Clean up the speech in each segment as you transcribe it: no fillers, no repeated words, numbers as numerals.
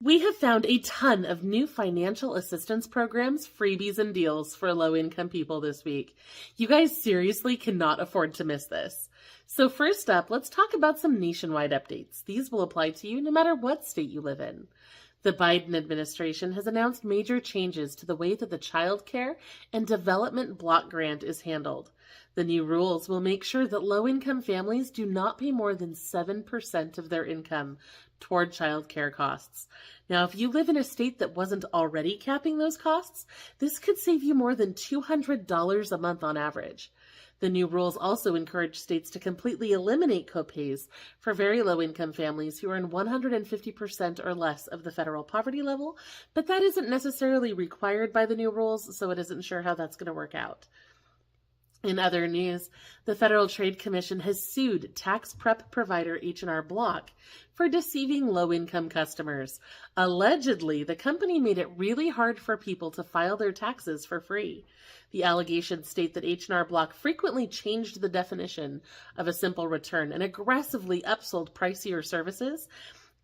We have found a ton of new financial assistance programs, freebies, and deals for low-income people this week. You guys seriously cannot afford to miss this. So first up, let's talk about some nationwide updates. These will apply to you no matter what state you live in. The Biden administration has announced major changes to the way that the Childcare and Development Block Grant is handled. The new rules will make sure that low-income families do not pay more than 7% of their income toward child care costs. Now, if you live in a state that wasn't already capping those costs, this could save you more than $200 a month on average. The new rules also encourage states to completely eliminate copays for very low-income families who earn 150% or less of the federal poverty level, but that isn't necessarily required by the new rules, so it isn't sure how that's going to work out. In other news, the Federal Trade Commission has sued tax prep provider H&R Block for deceiving low-income customers. Allegedly, the company made it really hard for people to file their taxes for free. The allegations state that H&R Block frequently changed the definition of a simple return and aggressively upsold pricier services.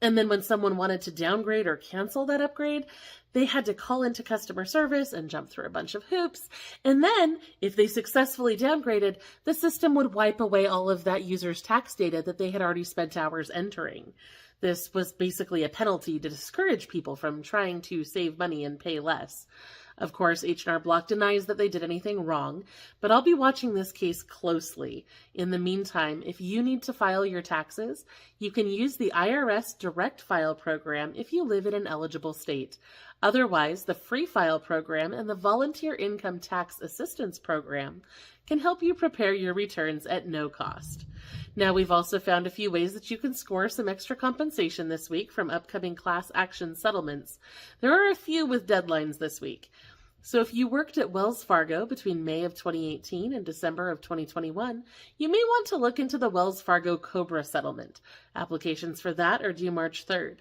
And then when someone wanted to downgrade or cancel that upgrade, they had to call into customer service and jump through a bunch of hoops. And then, if they successfully downgraded, the system would wipe away all of that user's tax data that they had already spent hours entering. This was basically a penalty to discourage people from trying to save money and pay less. Of course, H&R Block denies that they did anything wrong, but I'll be watching this case closely. In the meantime, if you need to file your taxes, you can use the IRS Direct File program if you live in an eligible state. Otherwise, the Free File program and the Volunteer Income Tax Assistance program can help you prepare your returns at no cost. Now, we've also found a few ways that you can score some extra compensation this week from upcoming class action settlements. There are a few with deadlines this week. So if you worked at Wells Fargo between May of 2018 and December of 2021, you may want to look into the Wells Fargo COBRA settlement. Applications for that are due March 3rd.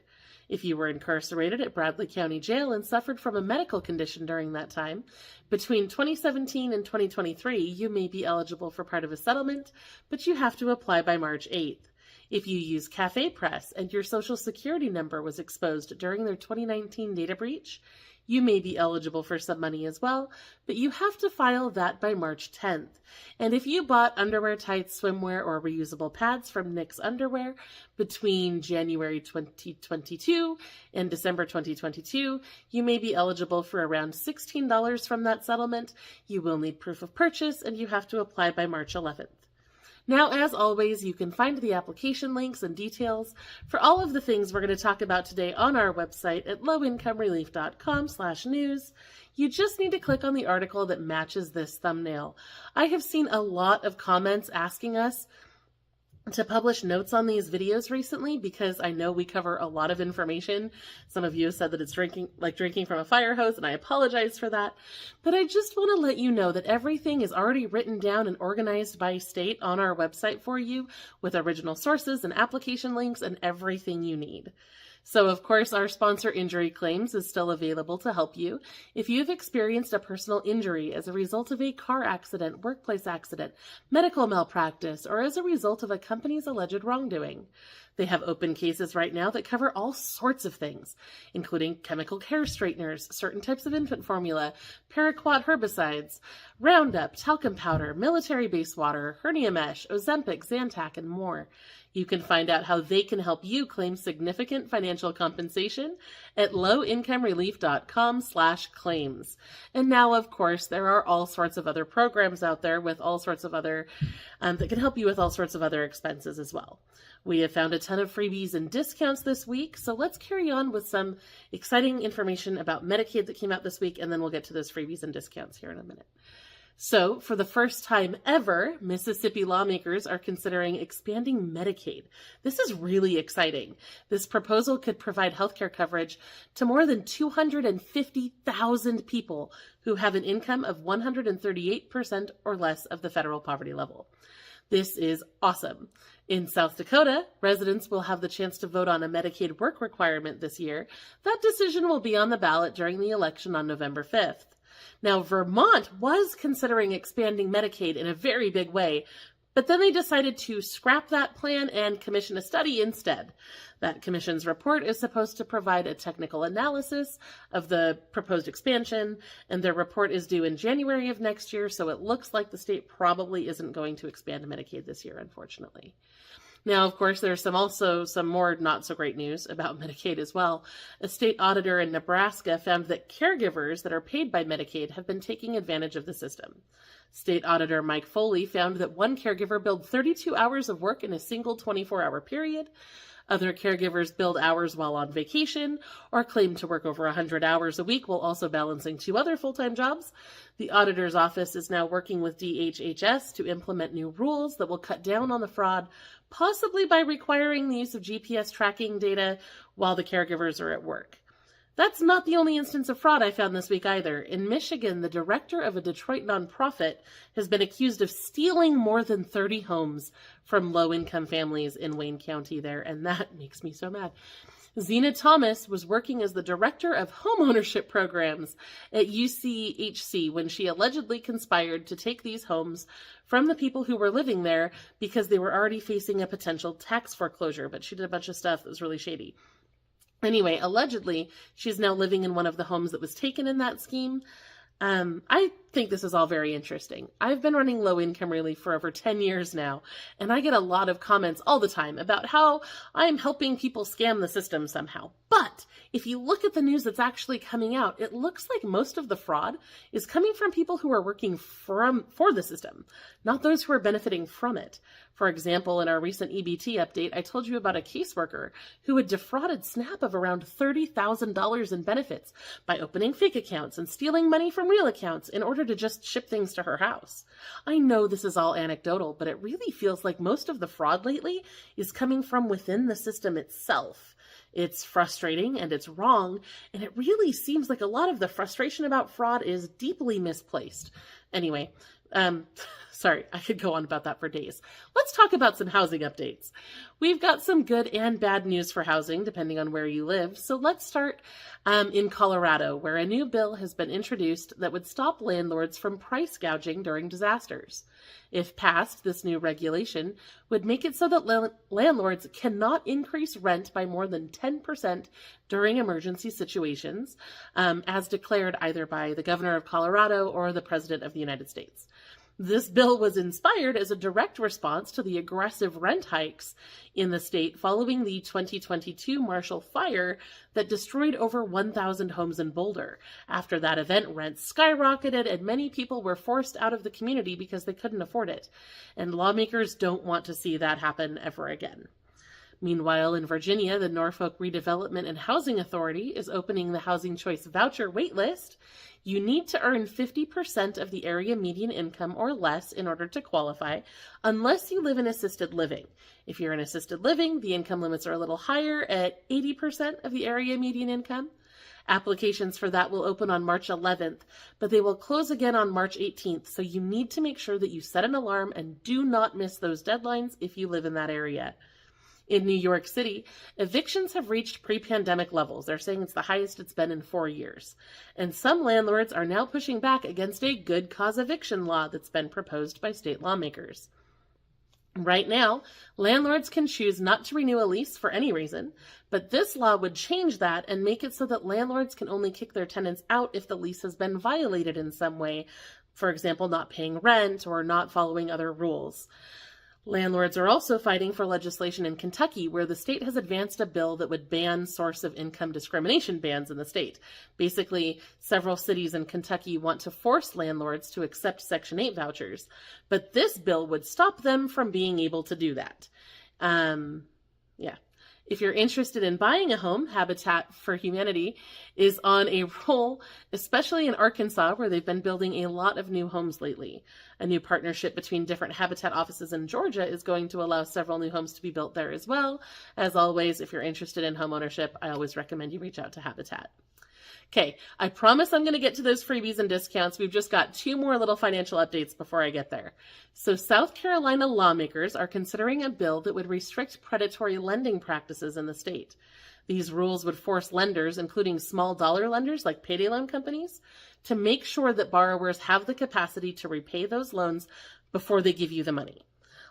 If you were incarcerated at Bradley County Jail and suffered from a medical condition during that time, between 2017 and 2023, you may be eligible for part of a settlement, but you have to apply by March 8th. If you use Cafe Press and your Social Security number was exposed during their 2019 data breach, you may be eligible for some money as well, but you have to file that by March 10th. And if you bought underwear, tights, swimwear, or reusable pads from Knix Underwear between January 2022 and December 2022, you may be eligible for around $16 from that settlement. You will need proof of purchase, and you have to apply by March 11th. Now, as always, you can find the application links and details for all of the things we're going to talk about today on our website at lowincomerelief.com/news. You just need to click on the article that matches this thumbnail. I have seen a lot of comments asking us to publish notes on these videos recently because I know we cover a lot of information. Some of you have said that it's drinking from a fire hose, and I apologize for that. But I just want to let you know that everything is already written down and organized by state on our website for you with original sources and application links and everything you need. So, of course, our sponsor Injury Claims is still available to help you if you've experienced a personal injury as a result of a car accident, workplace accident, medical malpractice, or as a result of a company's alleged wrongdoing. They have open cases right now that cover all sorts of things, including chemical hair straighteners, certain types of infant formula, paraquat herbicides, Roundup, talcum powder, military base water, hernia mesh, Ozempic, Zantac, and more. You can find out how they can help you claim significant financial compensation at lowincomerelief.com/claims. And now, of course, there are all sorts of other programs out there with all sorts of other, that can help you with all sorts of other expenses as well. We have found a ton of freebies and discounts this week, so let's carry on with some exciting information about Medicaid that came out this week, and then we'll get to those freebies and discounts here in a minute. So, for the first time ever, Mississippi lawmakers are considering expanding Medicaid. This is really exciting. This proposal could provide healthcare coverage to more than 250,000 people who have an income of 138% or less of the federal poverty level. This is awesome. In South Dakota, residents will have the chance to vote on a Medicaid work requirement this year. That decision will be on the ballot during the election on November 5th. Now, Vermont was considering expanding Medicaid in a very big way But then they decided to scrap that plan and commission a study instead. That commission's report is supposed to provide a technical analysis of the proposed expansion, and their report is due in January of next year, so it looks like the state probably isn't going to expand Medicaid this year, unfortunately. Now, of course, there's also some more not so great news about Medicaid as well. A state auditor in Nebraska found that caregivers that are paid by Medicaid have been taking advantage of the system. State Auditor Mike Foley found that one caregiver billed 32 hours of work in a single 24-hour period. Other caregivers billed hours while on vacation or claimed to work over 100 hours a week while also balancing 2 other full-time jobs. The auditor's office is now working with DHHS to implement new rules that will cut down on the fraud, possibly by requiring the use of GPS tracking data while the caregivers are at work. That's not the only instance of fraud I found this week either. In Michigan, the director of a Detroit nonprofit has been accused of stealing more than 30 homes from low-income families in Wayne County there, and that makes me so mad. Zena Thomas was working as the director of homeownership programs at UCHC when she allegedly conspired to take these homes from the people who were living there because they were already facing a potential tax foreclosure, but she did a bunch of stuff that was really shady. Anyway, allegedly, she's now living in one of the homes that was taken in that scheme. I think this is all very interesting. I've been running low-income relief for over 10 years now, and I get a lot of comments all the time about how I'm helping people scam the system somehow. But if you look at the news that's actually coming out, it looks like most of the fraud is coming from people who are working for the system, not those who are benefiting from it. For example, in our recent EBT update, I told you about a caseworker who had defrauded SNAP of around $30,000 in benefits by opening fake accounts and stealing money from real accounts in order to just ship things to her house. I know this is all anecdotal, but it really feels like most of the fraud lately is coming from within the system itself. It's frustrating and it's wrong, and it really seems like a lot of the frustration about fraud is deeply misplaced. Anyway, sorry, I could go on about that for days. Let's talk about some housing updates. We've got some good and bad news for housing, depending on where you live. So let's start in Colorado, where a new bill has been introduced that would stop landlords from price gouging during disasters. If passed, this new regulation would make it so that landlords cannot increase rent by more than 10% during emergency situations, as declared either by the governor of Colorado or the president of the United States. This bill was inspired as a direct response to the aggressive rent hikes in the state following the 2022 Marshall Fire that destroyed over 1,000 homes in Boulder. After that event, rents skyrocketed and many people were forced out of the community because they couldn't afford it. And lawmakers don't want to see that happen ever again. Meanwhile, in Virginia, the Norfolk Redevelopment and Housing Authority is opening the Housing Choice Voucher waitlist. You need to earn 50% of the area median income or less in order to qualify, unless you live in assisted living. If you're in assisted living, the income limits are a little higher at 80% of the area median income. Applications for that will open on March 11th, but they will close again on March 18th, so you need to make sure that you set an alarm and do not miss those deadlines if you live in that area. In New York City, evictions have reached pre-pandemic levels. They're saying it's the highest it's been in 4 years. And some landlords are now pushing back against a good cause eviction law that's been proposed by state lawmakers. Right now, landlords can choose not to renew a lease for any reason, but this law would change that and make it so that landlords can only kick their tenants out if the lease has been violated in some way, for example, not paying rent or not following other rules. Landlords are also fighting for legislation in Kentucky, where the state has advanced a bill that would ban source of income discrimination bans in the state. Basically, several cities in Kentucky want to force landlords to accept Section 8 vouchers, but this bill would stop them from being able to do that. If you're interested in buying a home, Habitat for Humanity is on a roll, especially in Arkansas, where they've been building a lot of new homes lately. A new partnership between different Habitat offices in Georgia is going to allow several new homes to be built there as well. As always, if you're interested in home ownership, I always recommend you reach out to Habitat. Okay, I promise I'm going to get to those freebies and discounts. We've just got 2 more little financial updates before I get there. So South Carolina lawmakers are considering a bill that would restrict predatory lending practices in the state. These rules would force lenders, including small dollar lenders like payday loan companies, to make sure that borrowers have the capacity to repay those loans before they give you the money.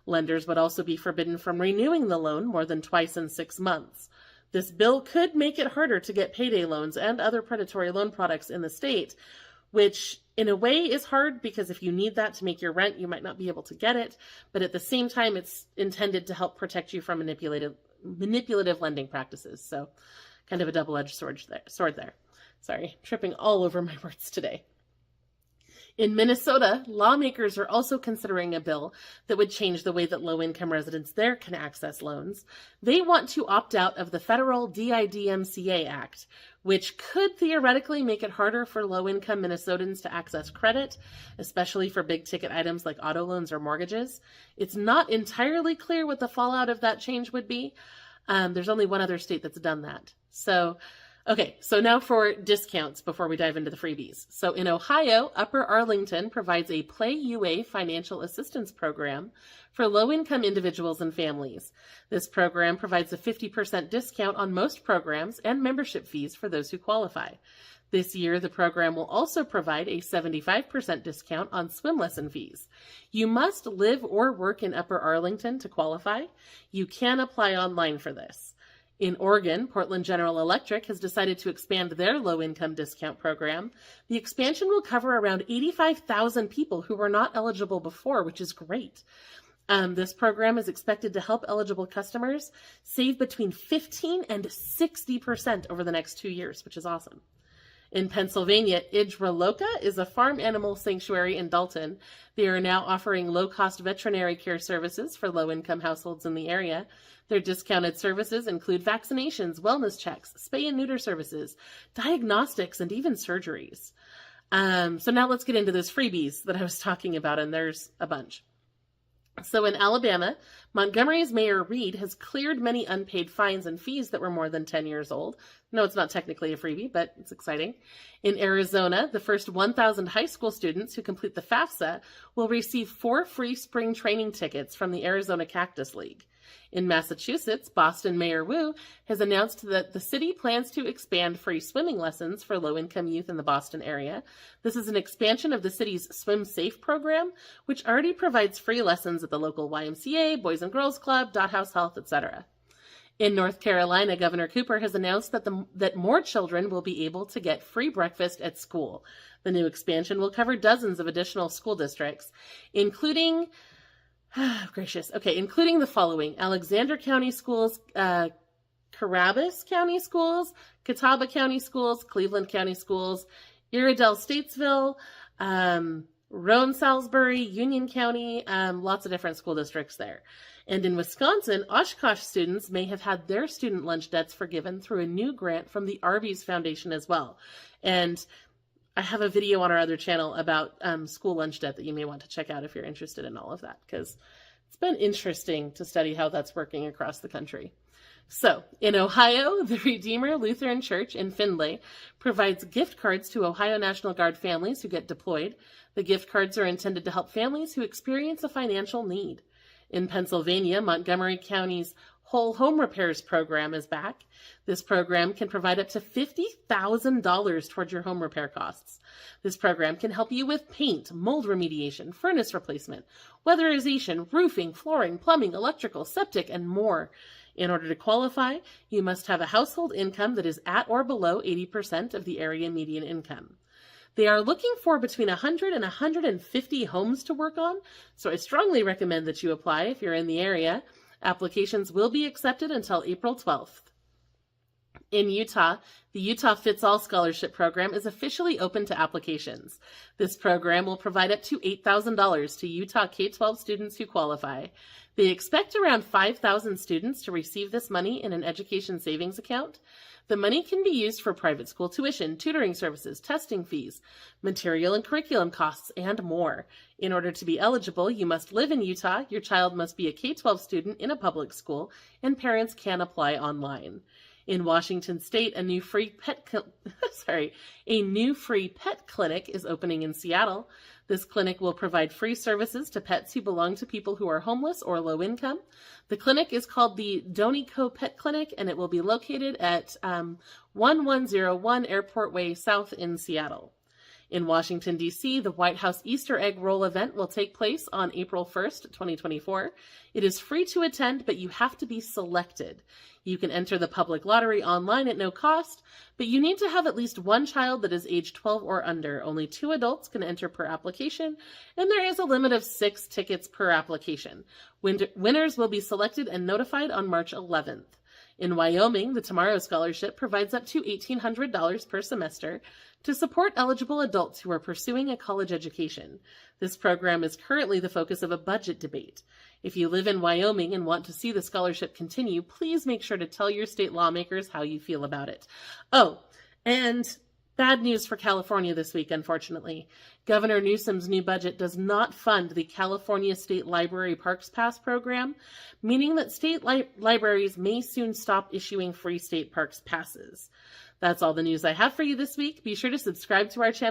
Lenders would also be forbidden from renewing the loan more than twice in 6 months. This bill could make it harder to get payday loans and other predatory loan products in the state, which in a way is hard because if you need that to make your rent, you might not be able to get it. But at the same time, it's intended to help protect you from manipulative lending practices. So kind of a double-edged sword there. Sorry, tripping all over my words today. In Minnesota, lawmakers are also considering a bill that would change the way that low-income residents there can access loans. They want to opt out of the federal DIDMCA Act, which could theoretically make it harder for low-income Minnesotans to access credit, especially for big-ticket items like auto loans or mortgages. It's not entirely clear what the fallout of that change would be. There's only one other state that's done that. Okay, so now for discounts before we dive into the freebies. So in Ohio, Upper Arlington provides a Play UA financial assistance program for low-income individuals and families. This program provides a 50% discount on most programs and membership fees for those who qualify. This year, the program will also provide a 75% discount on swim lesson fees. You must live or work in Upper Arlington to qualify. You can apply online for this. In Oregon, Portland General Electric has decided to expand their low-income discount program. The expansion will cover around 85,000 people who were not eligible before, which is great. This program is expected to help eligible customers save between 15 and 60% over the next 2 years, which is awesome. In Pennsylvania, Idra-Loka is a farm animal sanctuary in Dalton. They are now offering low-cost veterinary care services for low-income households in the area. Their discounted services include vaccinations, wellness checks, spay and neuter services, diagnostics, and even surgeries. So now let's get into those freebies that I was talking about, and there's a bunch. So in Alabama, Montgomery's Mayor Reed has cleared many unpaid fines and fees that were more than 10 years old. No, it's not technically a freebie, but it's exciting. In Arizona, the first 1,000 high school students who complete the FAFSA will receive 4 free spring training tickets from the Arizona Cactus League. In Massachusetts, Boston Mayor Wu has announced that the city plans to expand free swimming lessons for low-income youth in the Boston area. This is an expansion of the city's Swim Safe program, which already provides free lessons at the local YMCA, Boys and Girls Club, Dot House Health, etc. In North Carolina, Governor Cooper has announced that more children will be able to get free breakfast at school. The new expansion will cover dozens of additional school districts, including including the following: Alexander County Schools, Carabas County Schools, Catawba County Schools, Cleveland County Schools, Iredell Statesville, Roane Salisbury, Union County, lots of different school districts there. And in Wisconsin, Oshkosh students may have had their student lunch debts forgiven through a new grant from the Arby's Foundation as well. And I have a video on our other channel about school lunch debt that you may want to check out if you're interested in all of that, because it's been interesting to study how that's working across the country. So, in Ohio, the Redeemer Lutheran Church in Findlay provides gift cards to Ohio National Guard families who get deployed. The gift cards are intended to help families who experience a financial need. In Pennsylvania, Montgomery County's Whole Home Repairs program is back. This program can provide up to $50,000 towards your home repair costs. This program can help you with paint, mold remediation, furnace replacement, weatherization, roofing, flooring, plumbing, electrical, septic, and more. In order to qualify, you must have a household income that is at or below 80% of the area median income. They are looking for between 100 and 150 homes to work on, so I strongly recommend that you apply if you're in the area. Applications will be accepted until April 12th. In Utah, the Utah Fits All Scholarship Program is officially open to applications. This program will provide up to $8,000 to Utah K-12 students who qualify. They expect around 5,000 students to receive this money in an education savings account. The money can be used for private school tuition, tutoring services, testing fees, material and curriculum costs, and more. In order to be eligible, you must live in Utah, your child must be a K-12 student in a public school, and parents can apply online. In Washington State, a new free pet clinic is opening in Seattle. This clinic will provide free services to pets who belong to people who are homeless or low income. The clinic is called the Donico Pet Clinic, and it will be located at 1101 Airport Way South in Seattle. In Washington, D.C., the White House Easter egg roll event will take place on April 1st, 2024. It is free to attend, but you have to be selected. You can enter the public lottery online at no cost, but you need to have at least one child that is age 12 or under. Only 2 adults can enter per application, and there is a limit of 6 tickets per application. Winners will be selected and notified on March 11th. In Wyoming, the Tomorrow Scholarship provides up to $1,800 per semester to support eligible adults who are pursuing a college education. This program is currently the focus of a budget debate. If you live in Wyoming and want to see the scholarship continue, please make sure to tell your state lawmakers how you feel about it. Oh, and bad news for California this week, unfortunately. Governor Newsom's new budget does not fund the California State Library Parks Pass program, meaning that state libraries may soon stop issuing free state parks passes. That's all the news I have for you this week. Be sure to subscribe to our channel